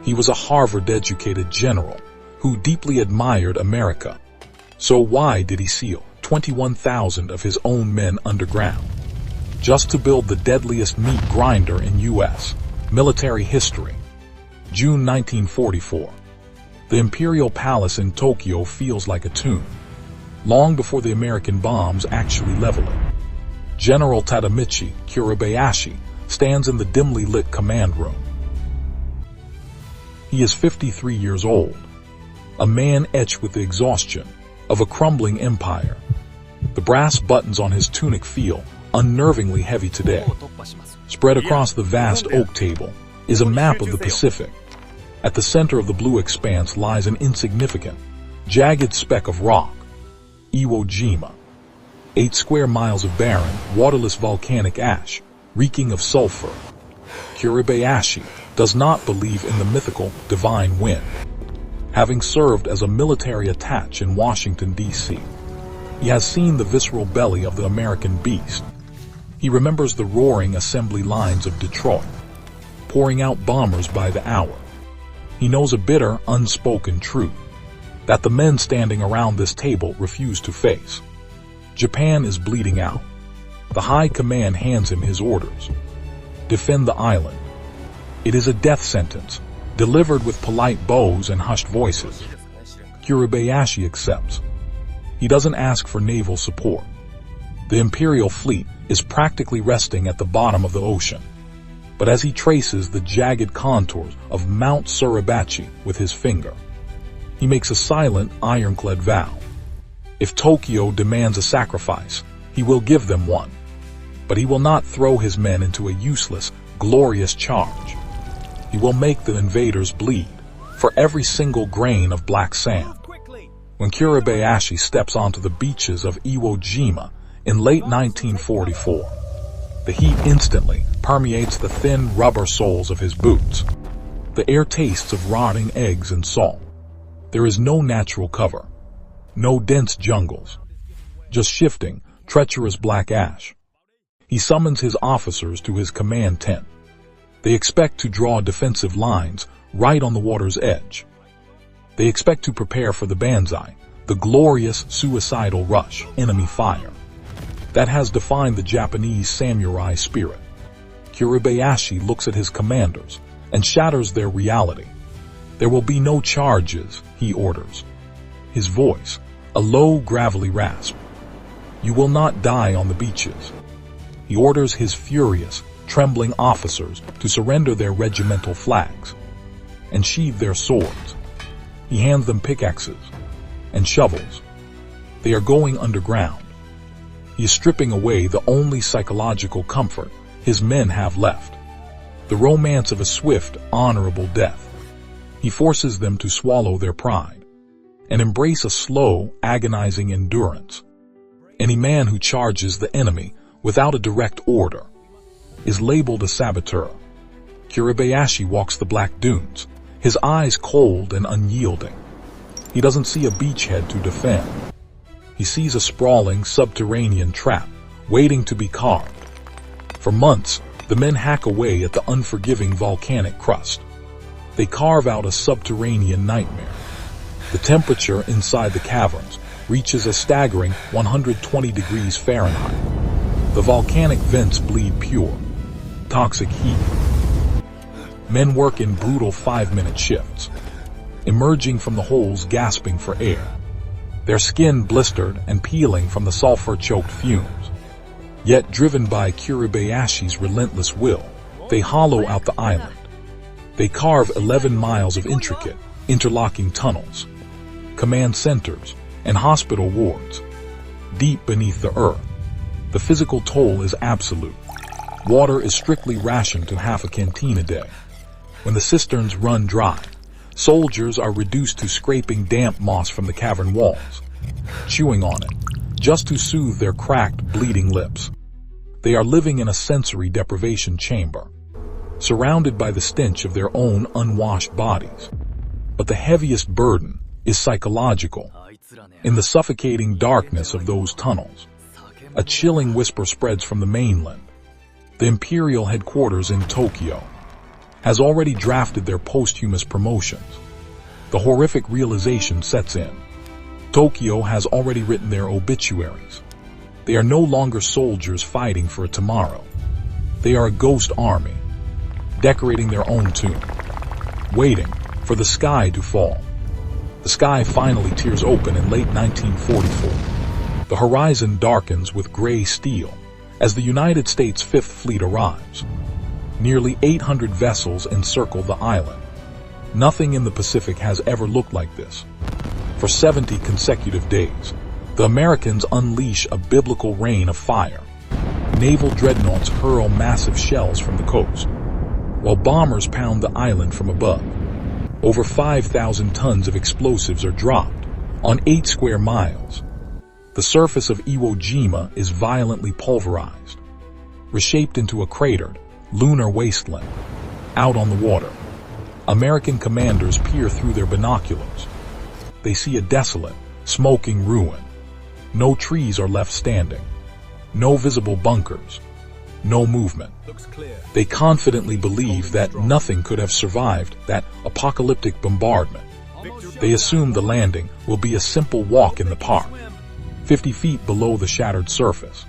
He was a Harvard-educated general who deeply admired America. So why did he seal 21,000 of his own men underground? Just to build the deadliest meat grinder in U.S. military history. June 1944. The Imperial Palace in Tokyo feels like a tomb, long before the American bombs actually level it. General Tadamichi Kuribayashi stands in the dimly lit command room. He is 53 years old, a man etched with the exhaustion of a crumbling empire. The brass buttons on his tunic feel unnervingly heavy today. Spread across the vast oak table is a map of the Pacific. At the center of the blue expanse lies an insignificant, jagged speck of rock, Iwo Jima. 8 square miles of barren, waterless volcanic ash, reeking of sulfur. Kuribayashi does not believe in the mythical divine wind. Having served as a military attaché in Washington, D.C., he has seen the visceral belly of the American beast. He remembers the roaring assembly lines of Detroit, pouring out bombers by the hour. He knows a bitter, unspoken truth that the men standing around this table refuse to face. Japan is bleeding out. The High Command hands him his orders. Defend the island. It is a death sentence, delivered with polite bows and hushed voices. Kuribayashi accepts. He doesn't ask for naval support. The Imperial fleet is practically resting at the bottom of the ocean. But as he traces the jagged contours of Mount Suribachi with his finger, he makes a silent, ironclad vow. If Tokyo demands a sacrifice, he will give them one. But he will not throw his men into a useless, glorious charge. He will make the invaders bleed for every single grain of black sand. When Kuribayashi steps onto the beaches of Iwo Jima in late 1944, the heat instantly permeates the thin rubber soles of his boots. The air tastes of rotting eggs and salt. There is no natural cover, no dense jungles, just shifting, treacherous black ash. He summons his officers to his command tent. They expect to draw defensive lines right on the water's edge. They expect to prepare for the banzai, the glorious suicidal rush, enemy fire, that has defined the Japanese samurai spirit. Kuribayashi looks at his commanders and shatters their reality. There will be no charges, he orders. His voice, a low, gravelly rasp. You will not die on the beaches. He orders his furious, trembling officers to surrender their regimental flags and sheathe their swords. He hands them pickaxes and shovels. They are going underground. He is stripping away the only psychological comfort his men have left, the romance of a swift, honorable death. He forces them to swallow their pride and embrace a slow, agonizing endurance. Any man who charges the enemy without a direct order is labeled a saboteur. Kuribayashi walks the black dunes, his eyes cold and unyielding. He doesn't see a beachhead to defend. He sees a sprawling subterranean trap waiting to be carved. For months, the men hack away at the unforgiving volcanic crust. They carve out a subterranean nightmare. The temperature inside the caverns reaches a staggering 120 degrees Fahrenheit. The volcanic vents bleed pure, toxic heat. Men work in brutal 5-minute shifts, emerging from the holes gasping for air, their skin blistered and peeling from the sulfur-choked fumes. Yet driven by Kuribayashi's relentless will, they hollow out the island. They carve 11 miles of intricate, interlocking tunnels, command centers, and hospital wards. Deep beneath the earth, the physical toll is absolute. Water is strictly rationed to half a canteen a day. When the cisterns run dry, soldiers are reduced to scraping damp moss from the cavern walls, chewing on it, just to soothe their cracked, bleeding lips. They are living in a sensory deprivation chamber, surrounded by the stench of their own unwashed bodies. But the heaviest burden is psychological. In the suffocating darkness of those tunnels, a chilling whisper spreads from the mainland, the imperial headquarters in Tokyo. has already drafted their posthumous promotions. The horrific realization sets in. Tokyo has already written their obituaries. They are no longer soldiers fighting for a tomorrow. They are a ghost army, decorating their own tomb, waiting for the sky to fall. The sky finally tears open in late 1944. The horizon darkens with gray steel as the United States Fifth Fleet arrives. Nearly 800 vessels encircle the island. Nothing in the Pacific has ever looked like this. For 70 consecutive days, the Americans unleash a biblical rain of fire. Naval dreadnoughts hurl massive shells from the coast, while bombers pound the island from above. Over 5,000 tons of explosives are dropped on 8 square miles. The surface of Iwo Jima is violently pulverized, reshaped into a cratered, lunar wasteland. Out on the water, American commanders peer through their binoculars. They see a desolate, smoking ruin. No trees are left standing. No visible bunkers. No movement. They confidently believe that nothing could have survived that apocalyptic bombardment. They assume the landing will be a simple walk in the park, 50 feet below the shattered surface.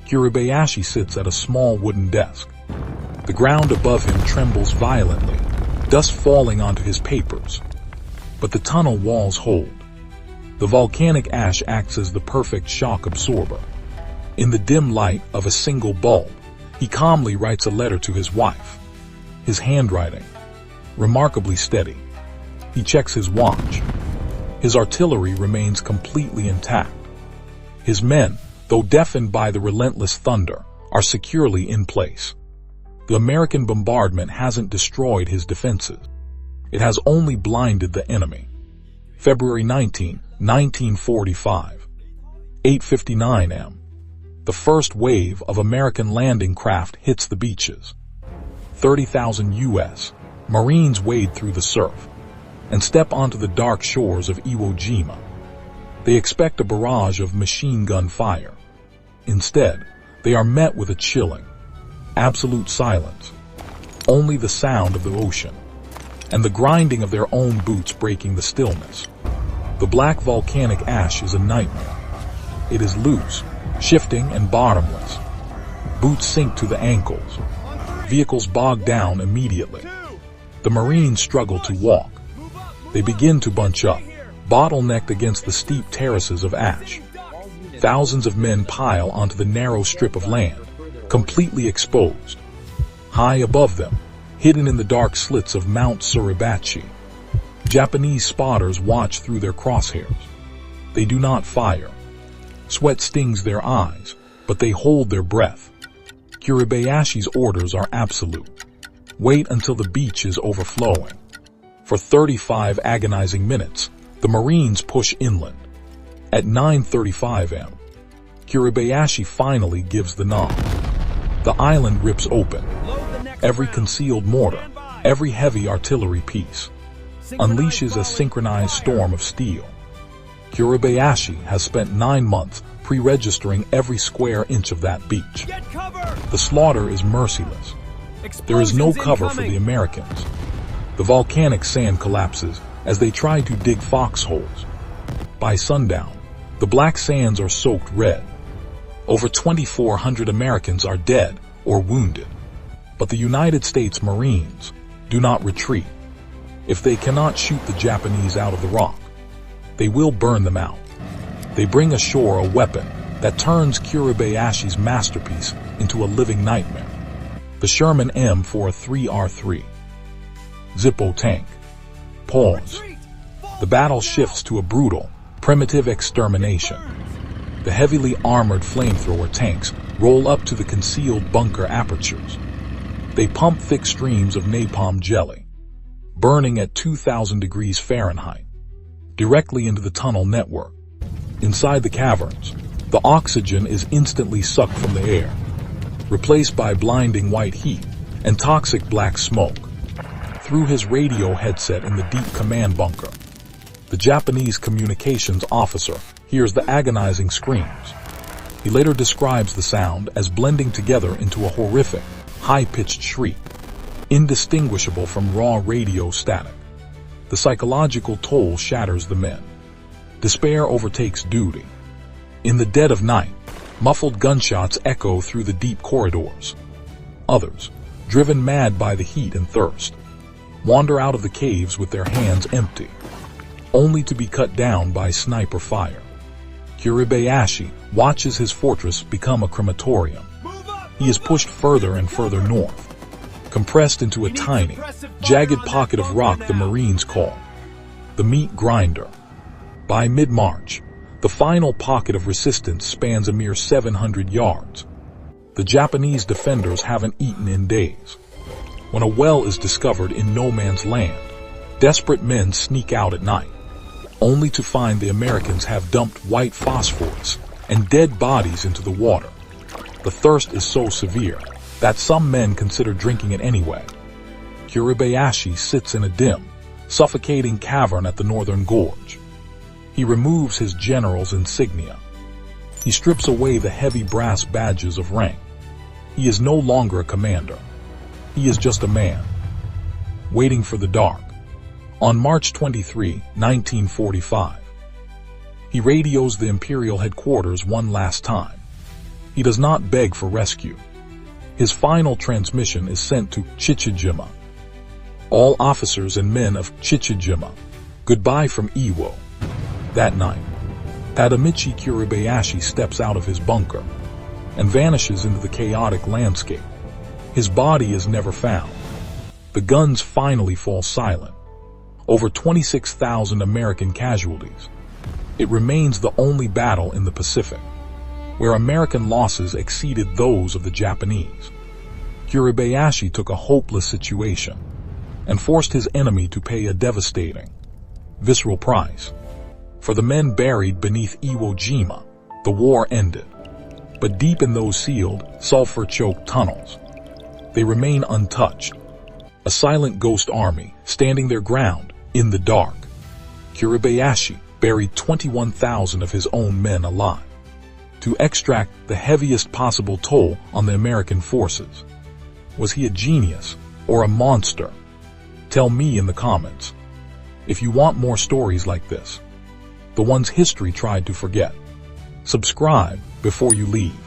Kuribayashi sits at a small wooden desk. The ground above him trembles violently, dust falling onto his papers. But the tunnel walls hold. The volcanic ash acts as the perfect shock absorber. In the dim light of a single bulb, he calmly writes a letter to his wife. His handwriting, remarkably steady. He checks his watch. His artillery remains completely intact. His men, though deafened by the relentless thunder, are securely in place. The American bombardment hasn't destroyed his defenses. It has only blinded the enemy. February 19, 1945. 8:59 am. The first wave of American landing craft hits the beaches. 30,000 U.S. Marines wade through the surf and step onto the dark shores of Iwo Jima. They expect a barrage of machine gun fire. Instead, they are met with a chilling, absolute silence. Only the sound of the ocean and the grinding of their own boots breaking the stillness. The black volcanic ash is a nightmare. It is loose, shifting and bottomless. Boots sink to the ankles. Vehicles bog down immediately. The Marines struggle to walk. They begin to bunch up, bottlenecked against the steep terraces of ash. Thousands of men pile onto the narrow strip of land, completely exposed. High above them, hidden in the dark slits of Mount Suribachi, Japanese spotters watch through their crosshairs. They do not fire. Sweat stings their eyes, but they hold their breath. Kuribayashi's orders are absolute. Wait until the beach is overflowing. For 35 agonizing minutes, the Marines push inland. At 9:35 am, Kuribayashi finally gives the nod. The island rips open. Every concealed mortar, every heavy artillery piece, unleashes a synchronized storm of steel. Kuribayashi has spent 9 months pre-registering every square inch of that beach. The slaughter is merciless. There is no cover for the Americans. The volcanic sand collapses as they try to dig foxholes. By sundown, the black sands are soaked red. Over 2,400 Americans are dead or wounded. But the United States Marines do not retreat. If they cannot shoot the Japanese out of the rock, they will burn them out. They bring ashore a weapon that turns Kuribayashi's masterpiece into a living nightmare. The Sherman M43R3. Zippo tank. Pause. The battle shifts to a brutal, primitive extermination. The heavily armored flamethrower tanks roll up to the concealed bunker apertures. They pump thick streams of napalm jelly, burning at 2,000 degrees Fahrenheit, directly into the tunnel network. Inside the caverns, the oxygen is instantly sucked from the air, replaced by blinding white heat and toxic black smoke. Through his radio headset in the deep command bunker, the Japanese communications officer hears the agonizing screams. He later describes the sound as blending together into a horrific, high-pitched shriek. indistinguishable from raw radio static. The psychological toll shatters the men. Despair overtakes duty. In the dead of night, muffled gunshots echo through the deep corridors. Others, driven mad by the heat and thirst, wander out of the caves with their hands empty, only to be cut down by sniper fire. Kuribayashi watches his fortress become a crematorium. He is pushed further and further north, compressed into a tiny, jagged pocket of rock the Marines call the meat grinder. By mid-March, the final pocket of resistance spans a mere 700 yards. The Japanese defenders haven't eaten in days. When a well is discovered in no man's land, desperate men sneak out at night, only to find the Americans have dumped white phosphorus and dead bodies into the water. The thirst is so severe that some men consider drinking it anyway. Kuribayashi sits in a dim, suffocating cavern at the northern gorge. He removes his general's insignia. He strips away the heavy brass badges of rank. He is no longer a commander. He is just a man, waiting for the dark. On March 23, 1945, he radios the Imperial headquarters one last time. He does not beg for rescue. His final transmission is sent to Chichijima. All officers and men of Chichijima, goodbye from Iwo. That night, Tadamichi Kuribayashi steps out of his bunker and vanishes into the chaotic landscape. His body is never found. The guns finally fall silent. Over 26,000 American casualties. It remains the only battle in the Pacific where American losses exceeded those of the Japanese. Kuribayashi took a hopeless situation and forced his enemy to pay a devastating, visceral price. For the men buried beneath Iwo Jima, the war ended. But deep in those sealed, sulfur-choked tunnels, they remain untouched. A silent ghost army standing their ground in the dark. Kuribayashi buried 21,000 of his own men alive to extract the heaviest possible toll on the American forces. Was he a genius or a monster? Tell me in the comments. If you want more stories like this, the ones history tried to forget, subscribe before you leave.